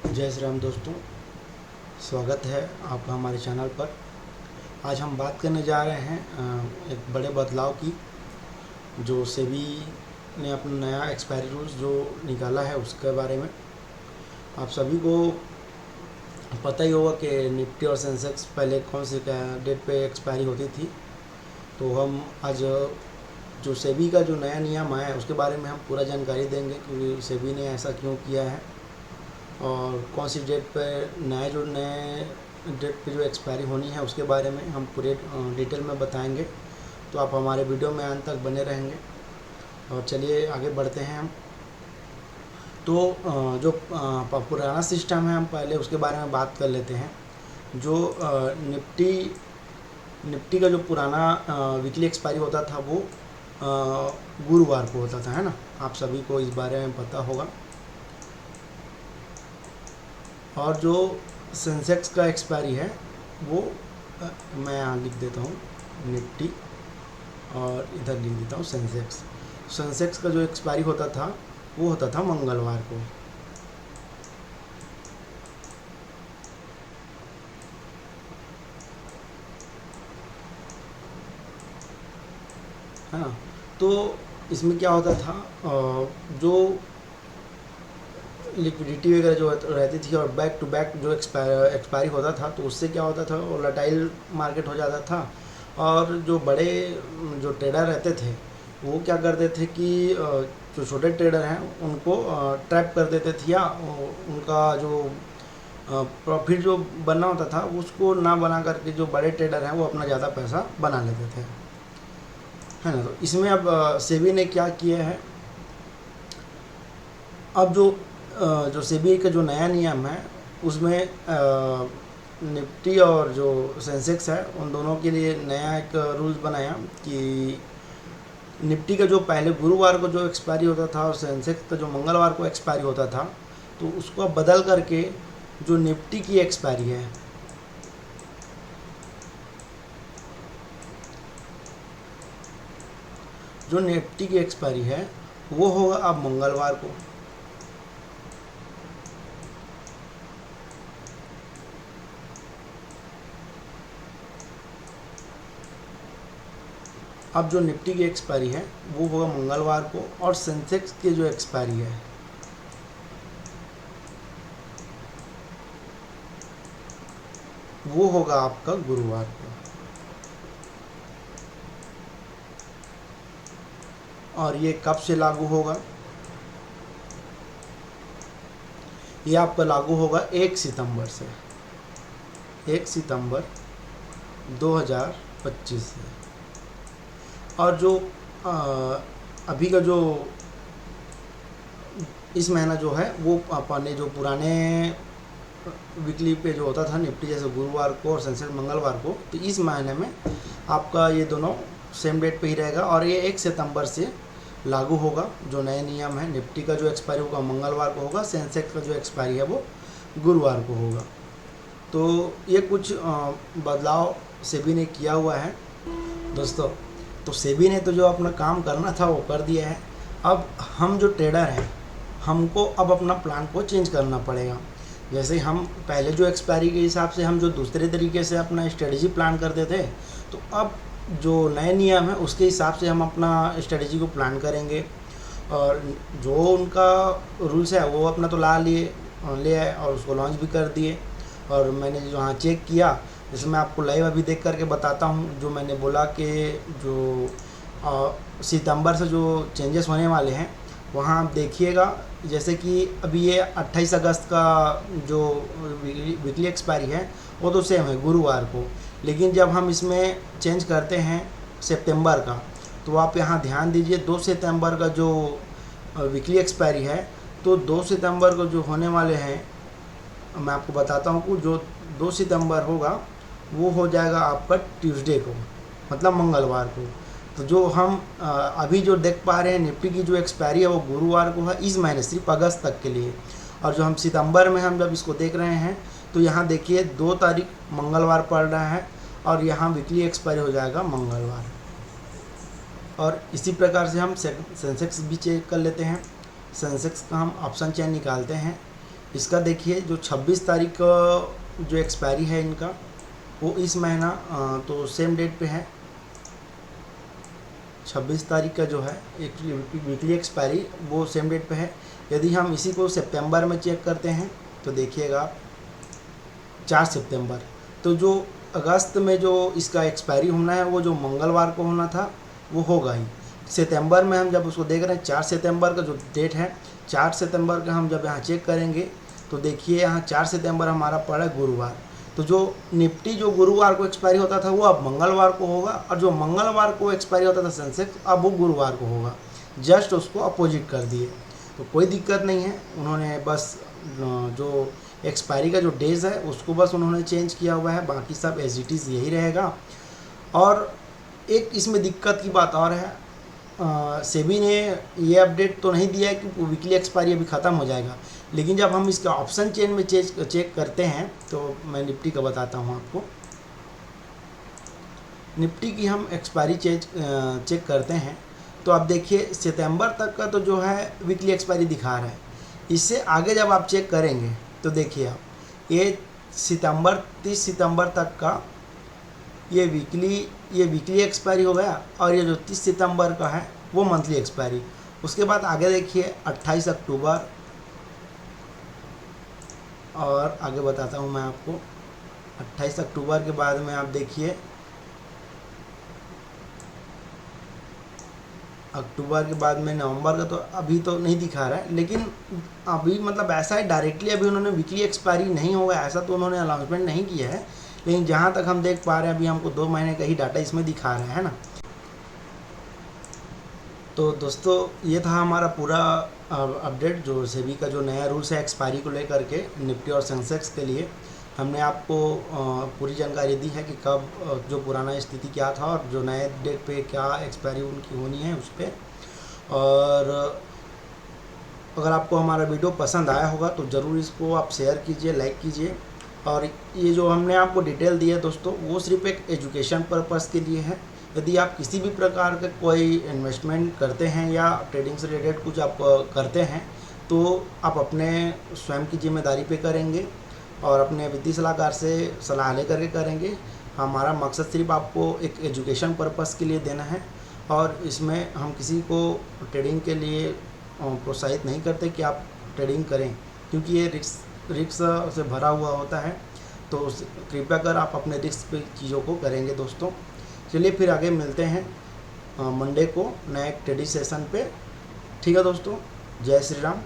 जय श्री राम दोस्तों, स्वागत है आपका हमारे चैनल पर। आज हम बात करने जा रहे हैं एक बड़े बदलाव की, जो सेबी ने अपना नया एक्सपायरी रूल्स जो निकाला है उसके बारे में। आप सभी को पता ही होगा कि निफ्टी और सेंसेक्स पहले कौन से डेट पे एक्सपायरी होती थी। तो हम आज जो सेबी का जो नया नियम आया है उसके बारे में हम पूरा जानकारी देंगे कि सेबी ने ऐसा क्यों किया है और कौन सी डेट पर नए डेट पे जो एक्सपायरी होनी है उसके बारे में हम पूरे डिटेल में बताएंगे। तो आप हमारे वीडियो में अंत तक बने रहेंगे। और चलिए आगे बढ़ते हैं हम। तो जो पुराना सिस्टम है हम पहले उसके बारे में बात कर लेते हैं। जो निफ्टी का जो पुराना वीकली एक्सपायरी होता था वो गुरुवार को होता था, है ना। आप सभी को इस बारे में पता होगा। और जो सेंसेक्स का एक्सपायरी है वो मैं यहाँ लिख देता हूँ निफ्टी और इधर लिख देता हूँ सेंसेक्स का जो एक्सपायरी होता था वो होता था मंगलवार को। है ना। तो इसमें क्या होता था, जो लिक्विडिटी वगैरह जो रहती थी और बैक टू बैक जो एक्सपायरी होता था तो उससे क्या होता था, वोलेटाइल मार्केट हो जाता था। और जो बड़े जो ट्रेडर रहते थे वो क्या करते थे कि जो छोटे ट्रेडर हैं उनको ट्रैप कर देते थे, या उनका जो प्रॉफिट जो बनना होता था उसको ना बना करके जो बड़े ट्रेडर हैं वो अपना ज़्यादा पैसा बना लेते थे, है ना। तो इसमें अब सेबी ने क्या किया है, अब जो सेबी का जो नया नियम है उसमें निफ्टी और जो सेंसेक्स है उन दोनों के लिए नया एक रूल्स बनाया कि निफ्टी का जो पहले गुरुवार को जो एक्सपायरी होता था और सेंसेक्स का जो मंगलवार को एक्सपायरी होता था तो उसको अब बदल करके जो निफ्टी की एक्सपायरी है वो होगा अब मंगलवार को। अब जो निफ्टी की एक्सपायरी है वो होगा मंगलवार को, और सेंसेक्स की जो एक्सपायरी है वो होगा आपका गुरुवार को। और ये कब से लागू होगा, ये आपका लागू होगा 1 सितंबर से, 1 सितंबर 2025 से। और जो अभी का जो इस महीना जो है वो अपने जो पुराने वीकली पे जो होता था निफ्टी जैसे गुरुवार को और सेंसेक्स मंगलवार को, तो इस महीने में आपका ये दोनों सेम डेट पे ही रहेगा और ये 1 सितंबर से लागू होगा। जो नए नियम है, निफ्टी का जो एक्सपायरी होगा मंगलवार को होगा, सेंसेक्स का जो एक्सपायरी है वो गुरुवार को होगा। तो ये कुछ बदलाव सेबी ने किया हुआ है दोस्तों। तो सेबी ने तो जो अपना काम करना था वो कर दिया है। अब हम जो ट्रेडर हैं हमको अब अपना प्लान को चेंज करना पड़ेगा। जैसे हम पहले जो एक्सपायरी के हिसाब से हम जो दूसरे तरीके से अपना स्ट्रेटजी प्लान करते थे, तो अब जो नए नियम है उसके हिसाब से हम अपना स्ट्रेटजी को प्लान करेंगे। और जो उनका रूल्स है वो अपना तो ले आए और उसको लॉन्च भी कर दिए। और मैंने जो हाँ चेक किया, जैसे मैं आपको लाइव अभी देख करके बताता हूँ। जो मैंने बोला कि जो सितंबर से जो चेंजेस होने वाले हैं वहाँ आप देखिएगा। जैसे कि अभी ये 28 अगस्त का जो वीकली एक्सपायरी है वो तो सेम है गुरुवार को, लेकिन जब हम इसमें चेंज करते हैं सितंबर का, तो आप यहाँ ध्यान दीजिए 2 सितंबर का जो वीकली एक्सपायरी है, तो 2 सितंबर को जो होने वाले हैं मैं आपको बताता हूँ कि जो 2 सितंबर होगा वो हो जाएगा आपका ट्यूसडे को, मतलब मंगलवार को। तो जो हम अभी जो देख पा रहे हैं निफ्टी की जो एक्सपायरी है वो गुरुवार को है इस महीने, सिर्फ अगस्त तक के लिए। और जो हम सितंबर में हम जब इसको देख रहे हैं तो यहाँ देखिए 2 तारीख मंगलवार पड़ रहा है और यहाँ वीकली एक्सपायरी हो जाएगा मंगलवार। और इसी प्रकार से हम सेंसेक्स भी चेक कर लेते हैं। सेंसेक्स का हम ऑप्शन चेन निकालते हैं। इसका देखिए जो 26 तारीख का जो एक्सपायरी है इनका, वो इस महीना तो सेम डेट पे है। 26 तारीख का जो है एक वीकली एक्सपायरी वो सेम डेट पे है। यदि हम इसी को सितंबर में चेक करते हैं तो देखिएगा 4 सितंबर, तो जो अगस्त में जो इसका एक्सपायरी होना है वो जो मंगलवार को होना था वो होगा ही। सितंबर में हम जब उसको देख रहे हैं 4 सितंबर का जो डेट है, 4 सितंबर का हम जब यहाँ चेक करेंगे तो देखिए यहाँ 4 सितंबर हमारा पड़ा गुरुवार। तो जो निफ्टी जो गुरुवार को एक्सपायरी होता था वो अब मंगलवार को होगा, और जो मंगलवार को एक्सपायरी होता था सेंसेक्स अब वो गुरुवार को होगा। जस्ट उसको अपोजिट कर दिए, तो कोई दिक्कत नहीं है। उन्होंने बस जो एक्सपायरी का जो डेज है उसको बस उन्होंने चेंज किया हुआ है, बाकी सब एज इट इज़ यही रहेगा। और एक इसमें दिक्कत की बात और है, सेबी ने ये अपडेट तो नहीं दिया है कि वीकली एक्सपायरी अभी ख़त्म हो जाएगा, लेकिन जब हम इसका ऑप्शन चेन में चेक करते हैं तो मैं निफ्टी का बताता हूँ आपको। निफ्टी की हम एक्सपायरी चेक करते हैं तो आप देखिए सितंबर तक का तो जो है वीकली एक्सपायरी दिखा रहा है। इससे आगे जब आप चेक करेंगे तो देखिए आप ये 30 सितंबर तक का ये वीकली एक्सपायरी हो गया, और ये जो 30 सितंबर का है वो मंथली एक्सपायरी। उसके बाद आगे देखिए 28 अक्टूबर, और आगे बताता हूँ मैं आपको। 28 अक्टूबर के बाद में आप देखिए अक्टूबर के बाद में नवंबर का तो अभी तो नहीं दिखा रहा है, लेकिन अभी मतलब ऐसा है डायरेक्टली अभी उन्होंने वीकली एक्सपायरी नहीं होगा ऐसा तो उन्होंने अनाउंसमेंट नहीं किया है, लेकिन जहाँ तक हम देख पा रहे हैं अभी हमको 2 महीने का ही डाटा इसमें दिखा रहा है ना। तो दोस्तों ये था हमारा पूरा अपडेट जो सेबी का जो नया रूल्स है एक्सपायरी को लेकर के निफ्टी और सेंसेक्स के लिए। हमने आपको पूरी जानकारी दी है कि कब जो पुराना स्थिति क्या था और जो नए डेट पे क्या एक्सपायरी उनकी होनी है उस पर। और अगर आपको हमारा वीडियो पसंद आया होगा तो ज़रूर इसको आप शेयर कीजिए, लाइक कीजिए। और ये जो हमने आपको डिटेल दी है दोस्तों वो सिर्फ एक एजुकेशन पर्पस के लिए है। यदि आप किसी भी प्रकार का कोई इन्वेस्टमेंट करते हैं या ट्रेडिंग से रिलेटेड कुछ आप करते हैं तो आप अपने स्वयं की जिम्मेदारी पे करेंगे और अपने वित्तीय सलाहकार से सलाह लेकर के करेंगे। हमारा मकसद सिर्फ आपको एक एजुकेशन पर्पस के लिए देना है, और इसमें हम किसी को ट्रेडिंग के लिए प्रोत्साहित नहीं करते कि आप ट्रेडिंग करें, क्योंकि ये रिस्क से भरा हुआ होता है। तो कृपया कर आप अपने रिस्क पे चीज़ों को करेंगे दोस्तों। चलिए फिर आगे मिलते हैं मंडे को नए ट्रेडिंग सेशन पे। ठीक है दोस्तों, जय श्री राम।